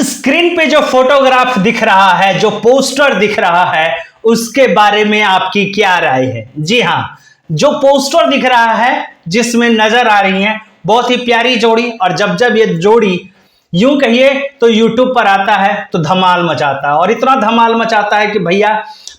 Screen पे जो photograph दिख रहा है, जो पोस्टर दिख रहा है, उसके बारे में आपकी क्या राय है? जी हां, जो पोस्टर दिख रहा है जिसमें नजर आ रही है बहुत ही प्यारी जोड़ी, और जब जब ये जोड़ी यूं कहिए तो यूट्यूब पर आता है तो धमाल मचाता है, और इतना धमाल मचाता है कि भैया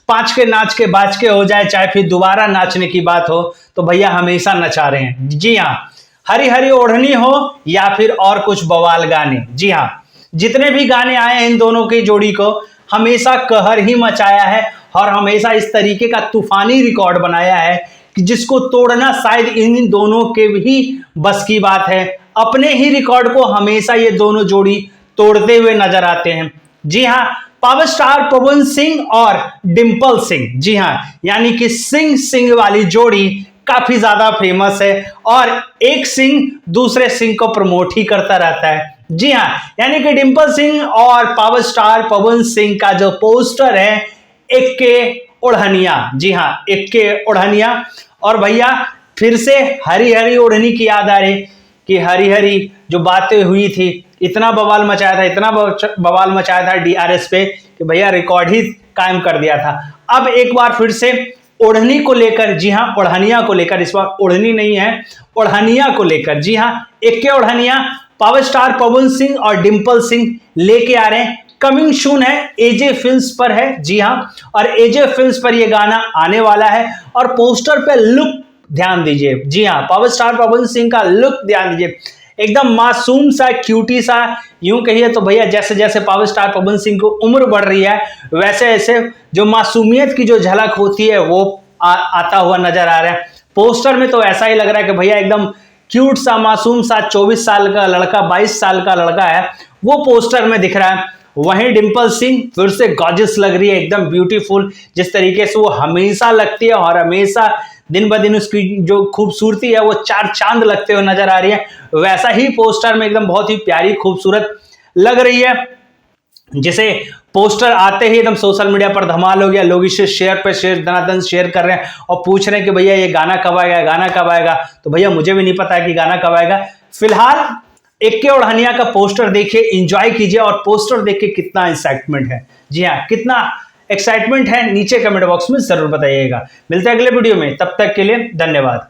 पांच के नाच के बाज के हो जाए, चाहे फिर दोबारा नाचने की बात हो तो भैया हमेशा नचा रहे हैं। जी हाँ, हरी हरी ओढ़नी हो या फिर और कुछ बवाल गाने, जी हाँ, जितने भी गाने आए हैं इन दोनों की जोड़ी को हमेशा कहर ही मचाया है, और हमेशा इस तरीके का तूफानी रिकॉर्ड बनाया है कि जिसको तोड़ना शायद इन दोनों के भी बस की बात है। अपने ही रिकॉर्ड को हमेशा ये दोनों जोड़ी तोड़ते हुए नजर आते हैं। जी हाँ, पावर स्टार पवन सिंह और डिंपल सिंह, जी हाँ, यानी कि सिंह सिंह वाली जोड़ी काफी ज्यादा फेमस है, और एक सिंह दूसरे सिंह को प्रमोट ही करता रहता है। जी हाँ, यानी कि डिंपल सिंह और पावर स्टार पवन सिंह का जो पोस्टर है, एक के ओढ़निया, जी हाँ, एक के ओढ़निया। और भैया फिर से हरी हरी ओढ़नी की याद आ रही कि हरी हरी जो बातें हुई थी, इतना बवाल मचाया था, इतना बवाल मचाया था डीआरएस पे कि भैया रिकॉर्ड ही कायम कर दिया था। अब एक बार फिर से ओढ़नी को लेकर, जी हाँ, ओढ़निया को लेकर, इस बार ओढ़नी नहीं है, ओढ़निया को लेकर, जी हाँ, एक के ओढ़निया पावर स्टार पवन सिंह और डिंपल सिंह लेके आ रहे हैं। कमिंग सून है, एजे फिल्म्स पर है, जी हाँ, और एजे फिल्म्स पर ये गाना आने वाला है। और पोस्टर पे लुक ध्यान दीजिए, जी हाँ, पावर स्टार पवन सिंह का लुक ध्यान दीजिए, एकदम मासूम सा, क्यूटी सा, यूं कहिए तो भैया जैसे जैसे पावर स्टार पवन सिंह को उम्र बढ़ रही है वैसे वैसे जो मासूमियत की जो झलक होती है वो आता हुआ नजर आ रहा है। पोस्टर में तो ऐसा ही लग रहा है कि भैया एकदम क्यूट सा, मासूम सा 24 साल का लड़का, 22 साल का लड़का है, वो पोस्टर में दिख रहा है। वहीं डिंपल सिंह फिर से गॉर्जियस लग रही है, एकदम ब्यूटीफुल, जिस तरीके से वो हमेशा लगती है, और हमेशा दिन ब दिन उसकी जो खूबसूरती है वो चार चांद लगते हुए नजर आ रही है, वैसा ही पोस्टर में एकदम बहुत ही प्यारी खूबसूरत लग रही है, जिसे पोस्टर आते ही एकदम सोशल मीडिया पर धमाल हो गया। लोग इसे शेयर पे शेयर धनाधन शेयर कर रहे हैं और पूछ रहे हैं कि भैया ये गाना कब आएगा, गाना कब आएगा। तो भैया मुझे भी नहीं पता है कि गाना कब आएगा। फिलहाल एक के ओढ़निया का पोस्टर देखिए, एंजॉय कीजिए, और पोस्टर देख के कितना एक्साइटमेंट है, जी हाँ, कितना एक्साइटमेंट है नीचे कमेंट बॉक्स में जरूर बताइएगा। मिलते हैं अगले वीडियो में, तब तक के लिए धन्यवाद।